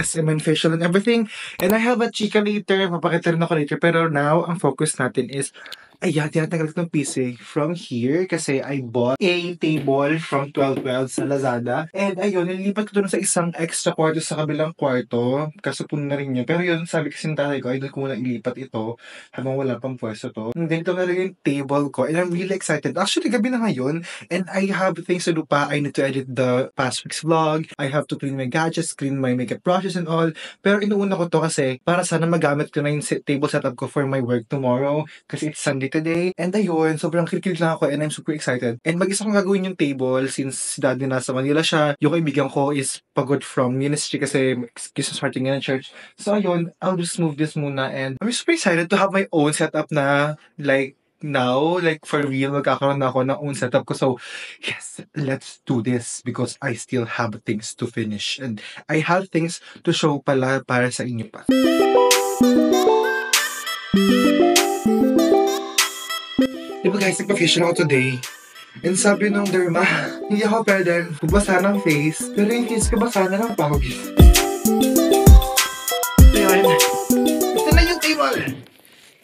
SM and facial and everything. And I have a chika later, mapakita rin ako later. Pero now, ang focus natin is, ayan, tinatanggal ko ng PC from here kasi I bought a table from 1212 sa Lazada. And ayun, nilipat ko doon sa isang extra kwarto sa kabilang kwarto. Kaso puno na rin yun. Pero yun, sabi kasi ng tatay ko, ay doon ko muna ilipat ito habang wala pang pwesto to. And then ito na rin yung table ko. And I'm really excited. Actually, gabi na ngayon. And I have things to do pa. I need to edit the past week's vlog. I have to clean my gadgets, clean my makeup brushes and all. Pero inuuna ko to kasi para sana magamit ko na yung table setup ko for my work tomorrow. Kasi it's Sunday today. And ayun, sobrang kilig lang ako and I'm super excited. And mag-isa kong gagawin yung table since si daddy nasa Manila siya. Yung kaibigan ko is pagod from ministry kasi Christmas party nga ng church. So ayun, I'll just move this muna and I'm super excited to have my own setup na like now, like for real, magkakaroon na ako ng own setup ko. So, yes, let's do this because I still have things to finish. And I have things to show pala para sa inyo pa. Diba guys, nagpa-facial ako today. And sabi nung derma, hindi ako pwede magbasa ng face. Pero yung face ko basa na lang pawis. Ayan. Ito na yung table.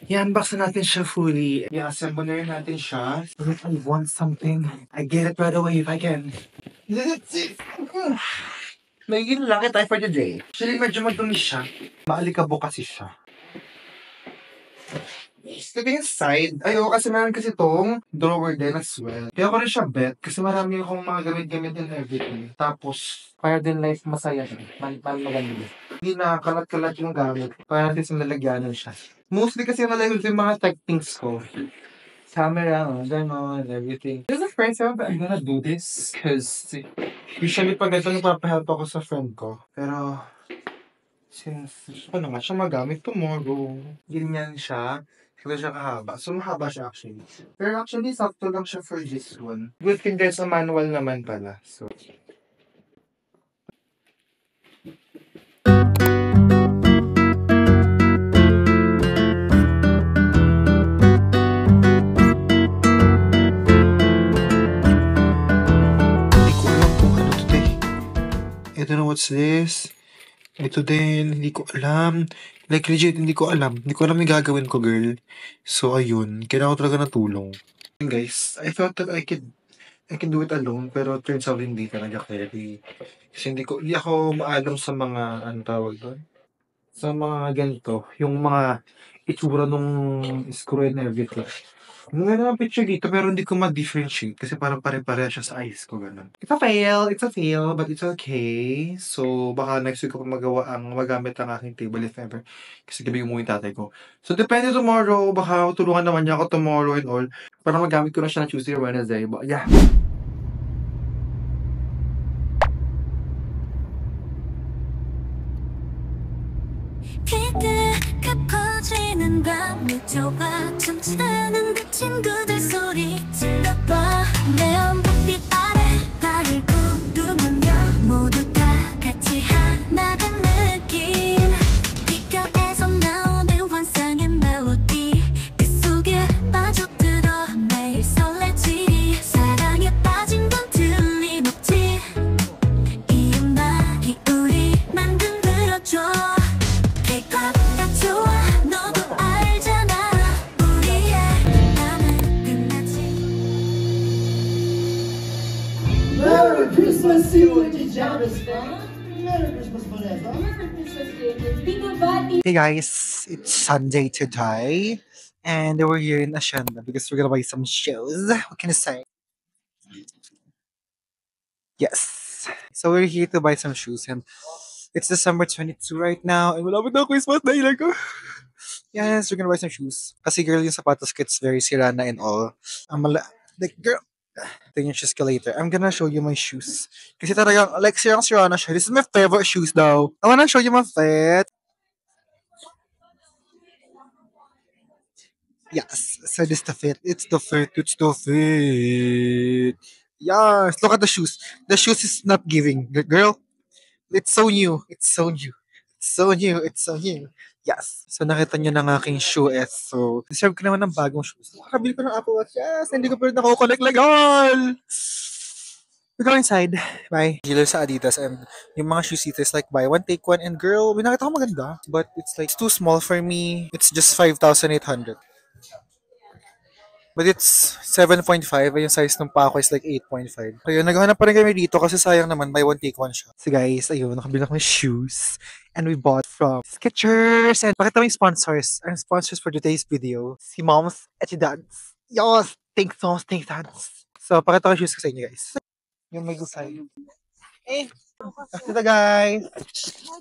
I-unbox na natin siya fully. I-assemble na rin natin siya. If I want something, I get it right away if I can. Let's see. May ginlaki tayo for the day. Actually, medyo madumi siya. Maalikabok kasi siya. Ito yung side. Ayoko kasi meron kasi itong drawer din as well. Kaya ko rin siya bet kasi marami akong mga gamit-gamit and everything. Tapos, para din life masaya siya. Maganda. Hindi na kalat-kalat yung gamit. Para natin sa nalagyanan siya. Mostly kasi nalagyan yung mga tech things ko. Camera, gano'n, everything. This is the first time that I'm gonna do this. Because usually pag ito nagpapahelp ako sa friend ko. Pero, since gusto ko naman siya magamit tomorrow. Ganyan siya. Kaya siya kahaba. So, mahaba siya actually. Pero actually, sakto lang siya for this one. Good thing there's a manual naman pala. So, hindi ko alam kung ano to eh. I don't know what's this. Ito din, hindi ko alam. Like, legit, hindi ko alam. Hindi ko alam yung gagawin ko, girl. So, ayun. Kailangan ko talaga ng tulong. And guys, I thought that I can do it alone, pero turns out hindi talaga carry. Kasi hindi ako maalam sa mga, ano tawag doon? Sa mga ganito. Yung mga itsura nung screw and everything. Meron ang picture dito, pero hindi ko ma-differentiate kasi parang pare-pare siya sa eyes ko, ganun. It's a fail, but it's okay. So, baka next week ko pa magamit ang aking table if ever. Kasi gabi umuwi tatay ko. So, depende tomorrow. Baka tulungan naman niya ako tomorrow and all. Para magamit ko na siya na Tuesday or Wednesday. But yeah. 커지는 밤 묻혀봐 잠자는 그 친구들 소리 질러봐 내연 불빛 아래 발을 구르며 모두 다 같이 하나된 느낌 귓가에서 나오는 환상의 멜로디 그 속에 빠져들어 매일 설레지 사랑에 빠진 건 틀림없지 이 음악이 우리 만들어줘 Merry Christmas to you, Janice. Merry Christmas, Vanessa. Hey guys, it's Sunday today. And we're here in Ascenda because we're gonna buy some shoes. What can I say? Yes. So we're here to buy some shoes and it's December 22 right now and malapit na Christmas na ilan ko. Yes, we're gonna buy some shoes. Kasi girl, yung sapatos ko, it's very sirana and all. Like, girl, ito yung shoes ko later. I'm gonna show you my shoes. Kasi talagang, like, sirang-sirana siya. This is my favorite shoes though. I wanna show you my fit. Yes, so this the fit. It's the fit. It's the fit. Yes, look at the shoes. The shoes is not giving. Girl, it's so new. It's so new. It's so new. It's so new. Yes. So nakita niyo ng aking shoe S. So, deserve ko naman ng bagong shoes. Nakabili ko ng Apple Watch. Yes, hindi ko pa rin nako-connect legal. We're going inside. Bye. Dealer sa Adidas and yung mga shoe seaters like buy one take one and girl, binakita ko maganda but it's like it's too small for me. It's just 5,800. But it's 7.5. Yung size ng pa ako is like 8.5. So yun, naghahanap pa rin kami dito kasi sayang naman, buy one take one siya. So guys, ayun, nakabili ako ng shoes. And we bought from Skechers. And pakita mo yung sponsors. Our sponsors for today's video. Si Moms at si Dads. Yes! Thanks Moms, thanks Dads. So pakita ko yung shoes ko sa inyo guys. Yung may gusay. Eh! Ito guys.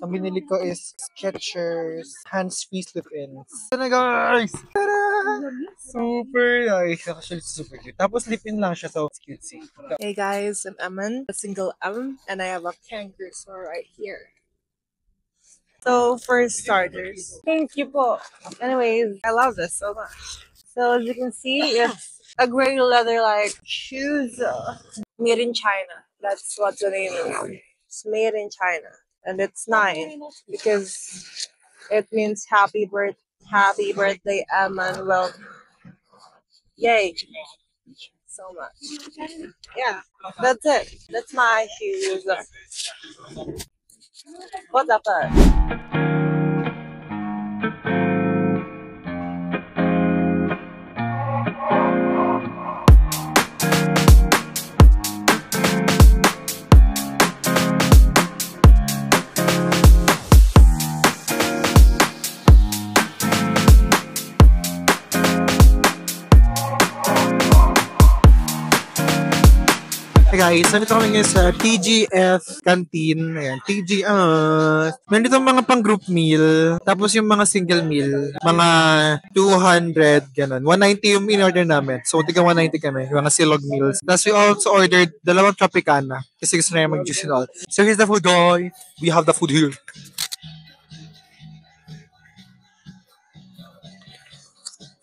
Ang binili ko is Skechers hands-free slip-ins. Ito na guys! Tara! Super nice. Actually, super cute. Tapos slip-in lang siya, so it's cutesy. Hey guys, I'm Eman, a single M, and I have a kangaroo store right here. So for starters, thank you po. Anyways, I love this so much. So as you can see, it's a gray leather-like shoes, made in China. That's what the name is. It's made in China, and it's 9 because it means happy birthday, Eman. Well, yay so much. Yeah, that's it. That's my shoes. What's up? Hey guys, nandito kami ngayon sa TGF Canteen. Ayan, nandito ang mga pang group meal. Tapos yung mga single meal, mga 200, ganun. 190 yung in-order namin. So, tiga 190 kami, yung mga silog meals. Tapos we also ordered 2 Tropicana. Kasi gusto na yung mag-juice and all. So, here's the food, guys. We have the food here.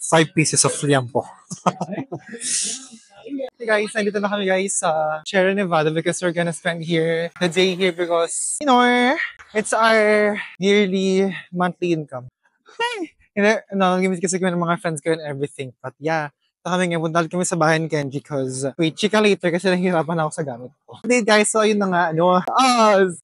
5 pieces of liampo. Hey guys, nandito na kami guys sa Sierra Nevada because we're gonna spend here the day here because, you know, it's our yearly monthly income. Gamit kasi kami ng mga friends ko and everything. But yeah, kami ngayon, punta kami sa bahay ni Kenji because, wait, chika later kasi nahihirapan ako sa gamit ko. Okay guys, so yun na nga,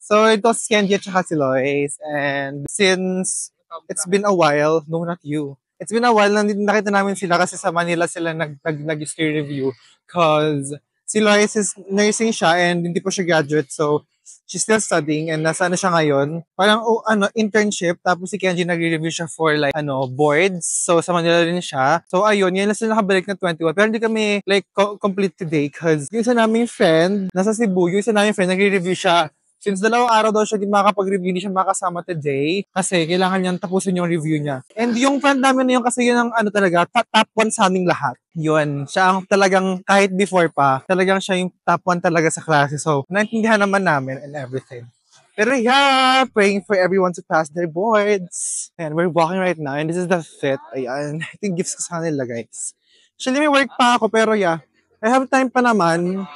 so ito si Kenji at saka si Lois. And since it's been a while, no, not you. It's been a while na nakita namin sila kasi sa Manila sila nag-history review because si Lois is nursing siya and hindi po siya graduate so she's still studying and nasa siya ngayon. Parang internship tapos si Kenji nagre-review siya for like boards. So sa Manila rin siya. So ayun, yan lang sila nakabalik na 21. Pero hindi kami like complete today because yung isa naming friend nasa Cebu, yung isa naming friend nagre-review siya. Since 2 araw daw siya di makakapag-review, hindi siya makasama today kasi kailangan niyang tapusin yung review niya. And yung friend namin na yun kasi yun ang talaga, top 1 sa aming lahat. Yun, siya ang talagang kahit before pa, talagang siya yung top 1 talaga sa klase. So, naintindihan naman namin and everything. Pero yeah, praying for everyone to pass their boards. And we're walking right now and this is the fit. Ayan, I think gifts ko sa kanila guys. Actually, may work pa ako pero yeah, I have time pa naman.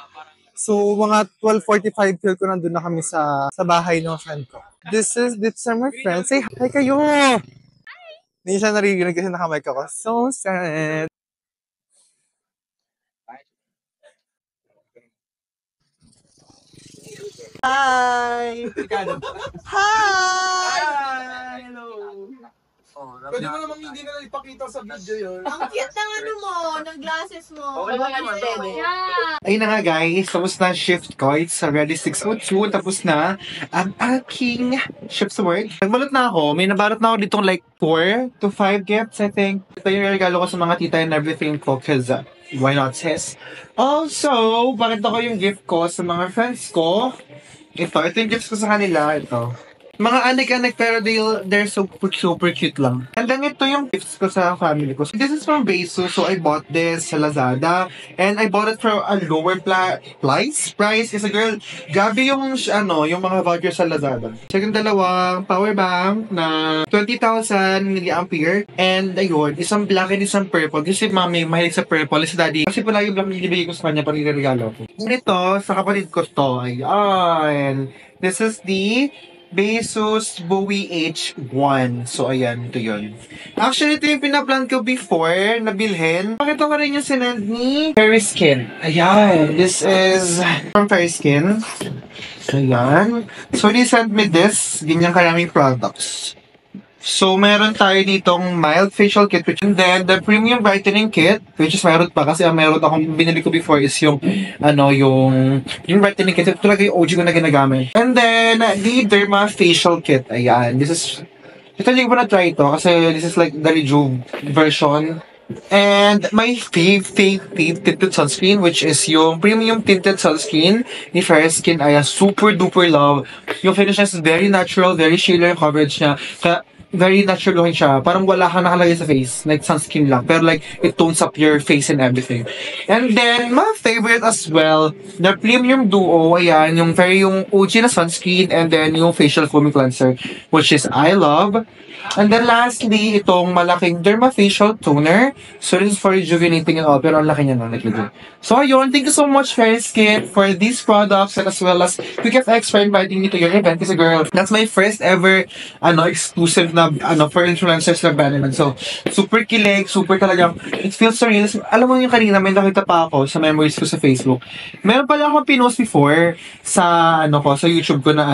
So, mga 12:45 feel ko nandun na kami sa bahay ng friend ko. This are my friends. Say hi kayo! Hi! Hindi siya naririnig kasi nakamay ako. So sad. Hi! Hi! Hello! Pwede mo namang hindi na ipakita sa video yun. Ang cute ng ano mo, ng glasses mo. Ayun na nga guys, tapos na shift ko. It's already 6:02. Tapos na ang aking shift sa work. Nagbalot na ako. May nabalot na ako ditong like 4 to 5 gifts, I think. Ito yung regalo ko sa mga tita and everything ko because why not, sis? Also, bakit ako yung gift ko sa mga friends ko? Ito yung gifts ko sa kanila. Ito. Mga anak-anak pero they're super cute lang. And then ito yung gifts ko sa family ko. So, this is from Besu. So I bought this sa Lazada. And I bought it for a lower price. Kasi girl, gabi yung mga voucher sa Lazada. Second dalawang power bank na 20,000 mAh. And ayun, isang black and isang purple. Kasi mami, mahilig sa purple. Si daddy, kasi pala yung black nilibigay ko sa kanya para regalo ko. And ito, sa kapatid ko to. Ayan. This is the Besus Bowie H1. So, ayan. Ito yun. Actually, ito yung pinaplan ko before na bilhin. Pakita ko rin yung sinend ni Fairy Skin. Ayan. This is from Fairy Skin. Ayan. So, they sent me this. Ganyan karaming products. So, meron tayo ditong mild facial kit, and then the premium brightening kit, which is meron pa kasi ang meron akong binili ko before is yung, yung brightening kit. Ito talaga yung OG ko na ginagamit. And then, the Derma facial kit. Ayan. Ito hindi ko pa na-try ito kasi this is like the Rejuve version. And my fave tinted sunscreen, which is yung premium tinted sunscreen ni Fair Skin. Ayan, super duper love. Yung finish niya is very natural, very sheer yung coverage niya. Kaya, very natural looking siya. Parang wala kang nakalagay sa face. Like, sunscreen lang. Pero like, it tones up your face and everything. And then, my favorite as well, the Premium Duo. Ayan, yung very yung OG na sunscreen and then yung facial foaming cleanser, which is I love. And then lastly, itong malaking Derma Facial Toner. So this is for rejuvenating and all, pero ang laki niya no, like legit. So ayun, thank you so much Fair Skin for these products and as well as QuickFX for inviting me to your event kasi girl, that's my first ever exclusive na for influencers na brand naman. So super kilig, super talagang it feels surreal. Alam mo yung kanina may nakita pa ako sa memories ko sa Facebook. Meron pala akong pinost before sa sa YouTube ko na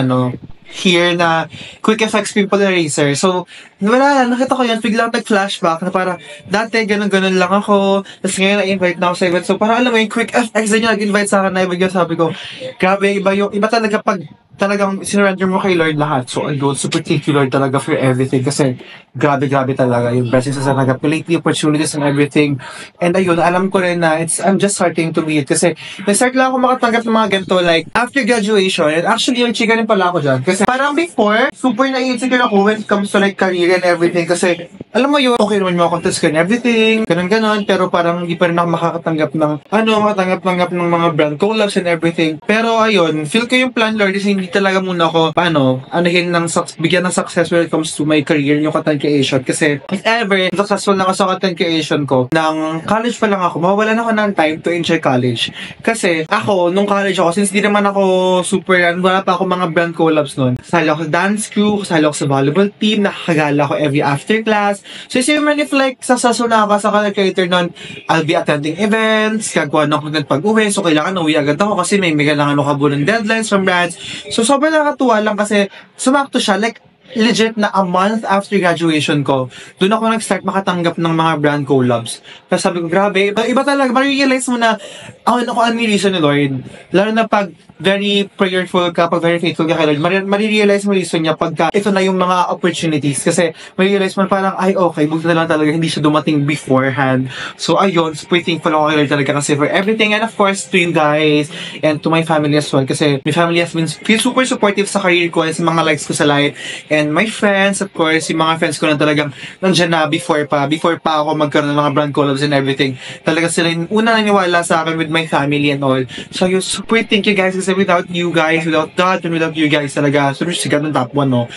here na QuickFX Pimple Eraser. So, wala, nakita ko yan, biglang nag-flashback na para, dati ganun-ganun lang ako, tapos ngayon na-invite na ako sa event. So, para alam mo yung QuickFX din yung nag-invite sa akin na ibigay, sabi ko, grabe, iba talaga pag talagang sinurrender mo kay Lord lahat. So, ayun, super thank you Lord talaga for everything kasi grabe talaga yung blessings sa nagap lately, opportunities and everything. And ayun, alam ko rin na I'm just starting to be it kasi nag-start lang ako makatanggap ng mga ganito like after graduation. And actually, yung chika rin pala ako dyan kasi parang before, super na-insecure ako when it comes to like career and everything kasi alam mo yun, okay naman mga contest ko and everything, ganun, pero parang hindi pa rin ako makakatanggap ng mga brand collabs and everything. Pero ayun, feel ko yung plan Lord is hindi talaga muna ako bigyan ng success when it comes to my career yung content creation kasi if ever successful na ako sa content creation ko ng college pa lang ako, mawawalan ako ng time to enjoy college kasi ako nung college ako since di naman ako super wala pa ako mga brand collabs nun, kasali ako sa dance crew, kasali ako sa volleyball team, nakakagala ako every after class. So even if like successful na ako sa content creator nun, I'll be attending events, gagawa ng content pag-uwi, so kailangan uwi agad ako kasi may kailangan ako kabulong deadlines from brands. So, sobrang nakakatuwa lang kasi sumakto siya. Like, legit na a month after graduation ko, doon ako nag-start makatanggap ng mga brand collabs. Kasi sabi ko, grabe, iba talaga. Marirealize mo na, ano yung reason ni Lord. Lalo na pag very prayerful ka, pag very faithful ka kay Lord, marirealize mo reason niya pagka ito na yung mga opportunities. Kasi marirealize mo parang, ay okay, buti na lang talaga, hindi siya dumating beforehand. So ayun, super thankful ako kay Lord talaga kasi for everything. And of course, to you guys, and to my family as well. Kasi my family has been super supportive sa career ko and sa mga likes ko sa life. And my friends, of course, yung mga friends ko na talagang nandiyan na before pa ako magkaroon ng mga brand collabs and everything. Talaga sila yung una naniwala sa akin with my family and all. So, yun, super thank you guys kasi without you guys, without that, and without you guys talaga, super sigat ng top 1, no?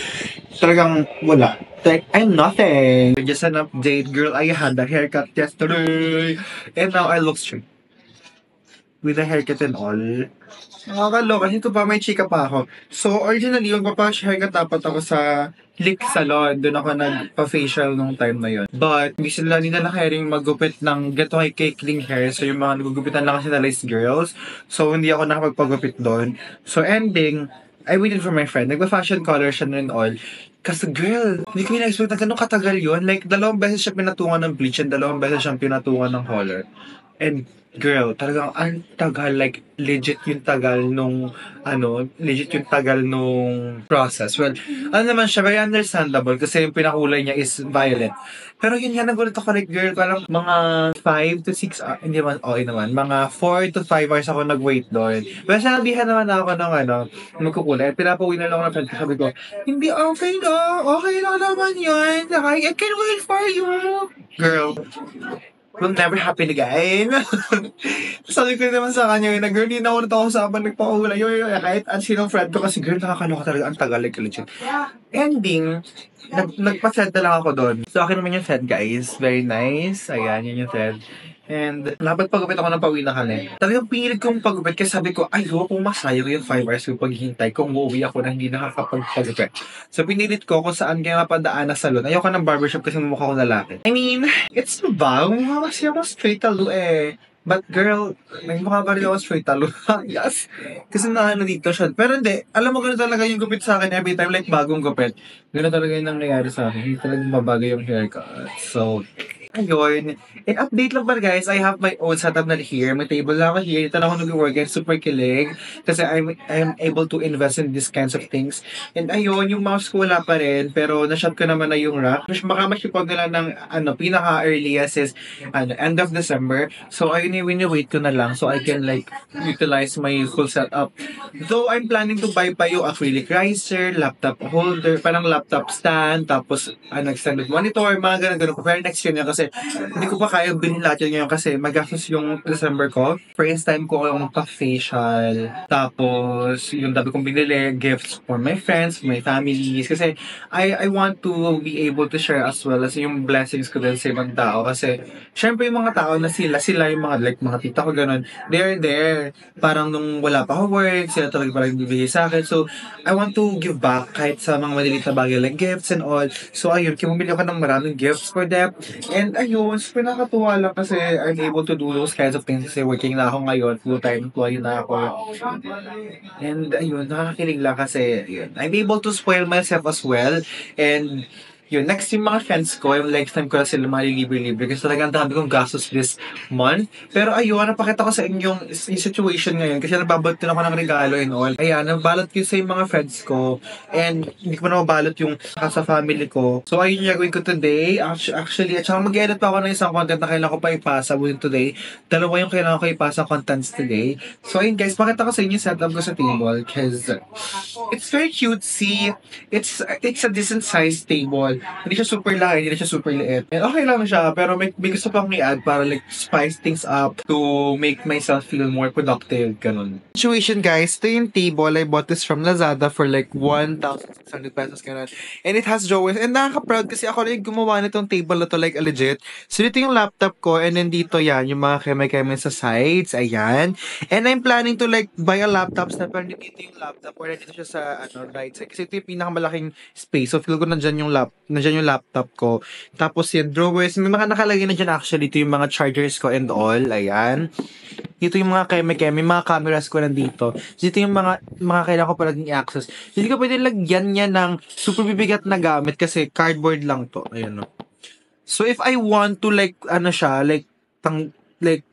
Talagang wala. Like, I'm nothing. Just an update, girl. I had a haircut yesterday. And now I look straight. With a haircut and all. Nakakaloka. Ito pa, may chika pa ako. So, originally, yung haircut dapat ako sa Lick Salon. Doon ako nagpa-facial nung time na yun. But, hindi sila hiring maggupit ng gato ay cakeling hair. So, yung mga nagugupitan lang kasi na Lice girls. So, hindi ako nakapagpagupit doon. So, ending, I waited for my friend. Nagpa-fashion color siya and all. Kasi girl, hindi ko na-expect na gano'ng katagal yun. Like, 2 beses siya pinatungan ng bleach and 2 beses siyang pinatungan ng color. And girl, talagang ang tagal, like, legit yung tagal nung process. Well, naman siya, very understandable kasi yung pinakulay niya is violet. Pero yun nga, nagulat ako, like, girl, parang mga 5 to 6, hindi naman, okay naman, mga 4 to 5 hours ako nag-wait doon. Pero sinabihan naman ako ng, magkukulay. Pinapauwi na lang ako ng friend ko, sabi ko, hindi okay lang naman yun. I can wait for you. Girl, will never happen again. Sabi ko naman sa kanya, na girl, hindi na ako nagpausapan, nagpakahula. Kahit ang sinong friend ko kasi girl, nakakaloka talaga, ang tagal, like, legit. ending, nagpa-set na lang ako doon. So, akin naman yung set, guys. Very nice. Ayan, yun yung set. And napagpagupit ako ng pauwi na kami. Talagang pinilit kong pagupit kasi sabi ko, ayoko masayang yung 5 hours yung paghihintay kung uuwi ako na hindi nakakapagpagupit. So pinilit ko kung saan kaya mapadaan na salon. Ayoko ng barbershop kasi mukha ko lalaki. I mean, it's ba? Mukha kasi ako straight talo eh. But girl, may mukha pa rin ako straight talo. Yes. Kasi naano dito siya. Pero hindi, alam mo gano'n talaga yung gupit sa akin every time like bagong gupit. Gano'n talaga yung nangyayari sa akin. Hindi talaga mabago yung haircut. So, ayun. And update lang pala guys, I have my own setup na here. May table lang ako here. Dito lang ako nag-work. Super kilig. Kasi I'm able to invest in these kinds of things. And ayun, yung mouse ko wala pa rin. Pero na-shop ko naman na yung rack. Baka masipag nila ng pinaka-earliest is end of December. So ayun, wini-wait ko na lang. So I can like utilize my full setup. Though I'm planning to buy pa yung acrylic riser, laptop holder, parang laptop stand, tapos extended monitor, mga ganun. Pero next year na kasi hindi ko pa kaya bilhin lahat yun ngayon kasi magastos yung December ko. First time ko yung pa-facial. Tapos, yung dami kong binili, gifts for my friends, for my families. Kasi, I want to be able to share as well as yung blessings ko din sa ibang tao. Kasi, syempre yung mga tao na sila yung mga tita ko ganun, they're there. Parang nung wala pa ako work, sila talaga parang bibigay sa akin. So, I want to give back kahit sa mga maliliit na bagay like gifts and all. So, ayun, bumili ako ng maraming gifts for them. And ayun, super nakakatuwa lang kasi I'm able to do those kinds of things kasi working na ako ngayon, full-time employee na ako. And ayun, nakakakilig lang kasi yun, I'm able to spoil myself as well. And yun, next yung mga friends ko, yung next time ko na sila libre-libre kasi talagang dami kong gastos this month. Pero ayun, napakita ko sa inyo yung situation ngayon kasi nababalot din ako ng regalo and all. Ayan, nabalot ko sa yung mga friends ko and hindi ko pa nababalot yung sa family ko. So ayun yung gagawin ko today. Actually, at saka mag-edit pa ako ng isang content na kailangan ko pa ipasa within today. Dalawa yung kailangan ko ipasa contents today. So ayun guys, pakita ko sa inyo yung setup ko sa table because it's very cutesy. It's a decent sized table. Hindi siya super laki, hindi siya super liit. And okay lang siya, pero may gusto pang i-add para like spice things up to make myself feel more productive, ganun. Situation guys, ito yung table. I bought this from Lazada for like 1,600 pesos, ganun. And it has drawers. And nakaka-proud kasi ako like gumawa nitong table na to like legit. So dito yung laptop ko and then dito yan, yung mga keme-keme sa sides, ayan. And I'm planning to like buy a laptop stand pero dito yung laptop or dito siya sa right side. Kasi ito yung pinakamalaking space. So feel ko nandyan yung laptop ko. Tapos yung drawers, may mga nakalagay na dyan actually. Ito yung mga chargers ko and all. Ayan. Dito yung mga keme-keme, mga cameras ko nandito. Dito yung mga kailangan ko palaging i-access. Hindi ko pwede lagyan niya ng super bibigat na gamit kasi cardboard lang to. Ayan no. So if I want to like,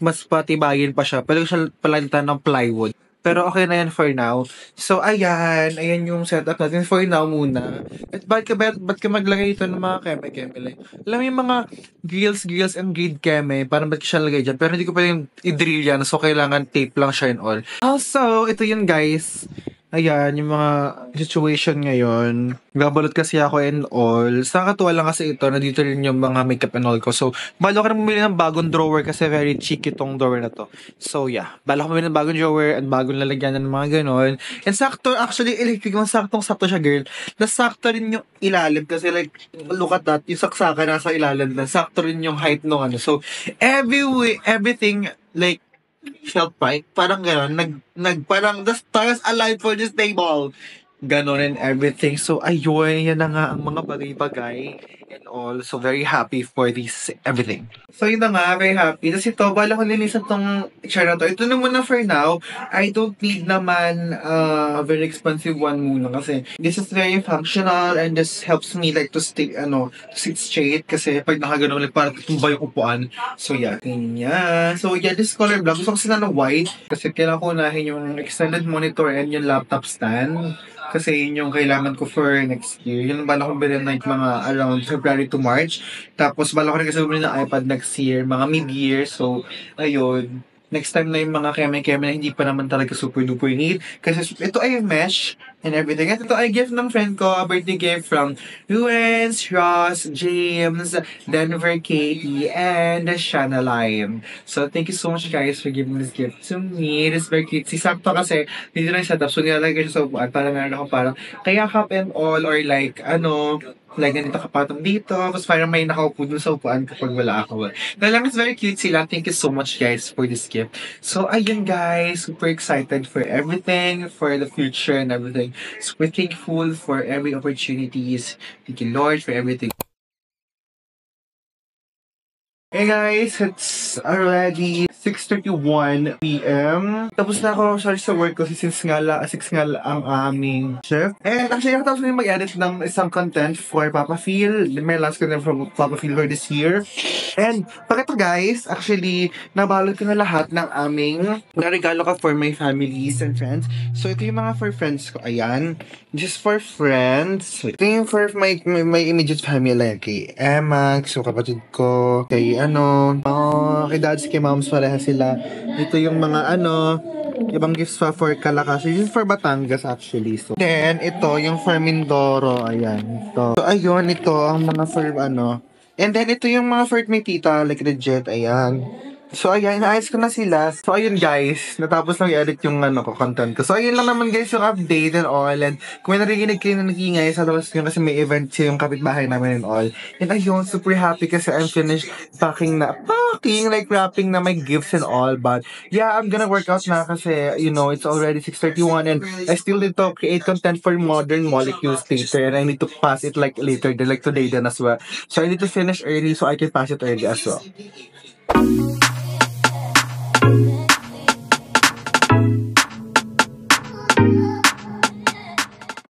mas patibayin pa siya, pwede ko siya palitan ng plywood. Pero okay na yan for now. So, ayan yung setup natin for now muna. At ba't ka maglagay ito ng mga keme-keme? Like, alam mo yung mga grills and grid keme, parang ba't ka siya lagay dyan? Pero hindi ko pwedeng i-drill yan, so kailangan tape lang siya and all. Also, ito yun guys. Ayan, yung mga situation ngayon. Gabalot kasi ako and all. Sa nakatuwa lang kasi ito, na dito rin yung mga makeup and all ko. So, bala ko na bumili ng bagong drawer kasi very cheap itong drawer na to. So, yeah. Bala ko bumili ng bagong drawer at bagong lalagyan ng mga ganon. And sakto, actually, electric mo, saktong-sakto siya, girl. Nasakto rin yung ilalim kasi like, look at that, yung saksakan nasa ilalim na. Sakto rin yung height nung ano. So, everything, like, felt right. Parang gano'n. Parang the stars aligned for this table. Gano'n and everything. So, ayun. Yan na nga ang mga bagay-bagay and all. So, very happy for this everything. So, yun na nga. Very happy. Tapos ito, bala ko linisan tong chair na to. Ito na muna for now. I don't need naman a very expensive one muna kasi this is very functional and this helps me like to sit straight kasi pag nakagano'n like parang tumba yung upuan. So, yeah. Ganyan. So, yeah, this color black. Gusto ko sila na white kasi kailangan ko unahin yung extended monitor and yung laptop stand. Kasi yun yung kailangan ko for next year. Yun bala ko bilhin like mga around February to March. Tapos bala ko rin kasi bilhin ng iPad next year, mga mid-year. So, ayun. Next time na yung mga keme-keme na hindi pa naman talaga super duper need. Kasi ito ay mesh. and everything. At ito ay gift ng friend ko, a birthday gift from Ruens, Ross, James, Denver, Katie, and Shana Lime. So, thank you so much guys for giving this gift to me. It is very cute. Si sakto kasi, hindi na yung setup. So, nilalagay siya sa upuan. Parang meron ako parang, kaya cup and all, or like, like ganito kapatong dito. Tapos parang may nakaupo dun sa upuan kapag wala ako. Talagang it's very cute sila. Thank you so much guys for this gift. So, ayun guys. Super excited for everything, for the future and everything. Super thankful for every opportunities. Thank you Lord for everything. Hey guys, it's already 6:31 p.m. Tapos na ako sa work ko since nga 6 nga ang aming shift. And actually, nakatapos na yung mag-edit ng isang content for Papa Phil. May last content from Papa Phil for this year. And pakita guys, actually, nabalot ko na lahat ng aming regalo ko for my families and friends. So ito yung mga for friends ko. Ayan. Just for friends. Ito yung for my immediate family. Like kay Emma, so kapatid ko, kay kay dads, kay moms, pareha sila. Ito yung mga ibang gifts pa for Calacash. This is for Batangas actually. So, then, ito yung for Mindoro. Ayan. Ito. So, ayun, ito ang mga for And then, ito yung mga for may tita, like legit. Ayan. So, ayan, inaayos ko na sila. So, ayun guys, natapos lang i-edit yung content ko. So, ayun lang naman guys yung update and all. And kung may narinig kayo na nag-iingay sa labas yun kasi may event siya yung kapitbahay namin and all. And ayun, super happy kasi I'm finished packing, like wrapping na my gifts and all. But, yeah, I'm gonna work out na kasi, it's already 6:31 and I still need to create content for Modern Molecules later. And I need to pass it like later, like today then as well. So, I need to finish early so I can pass it early as well.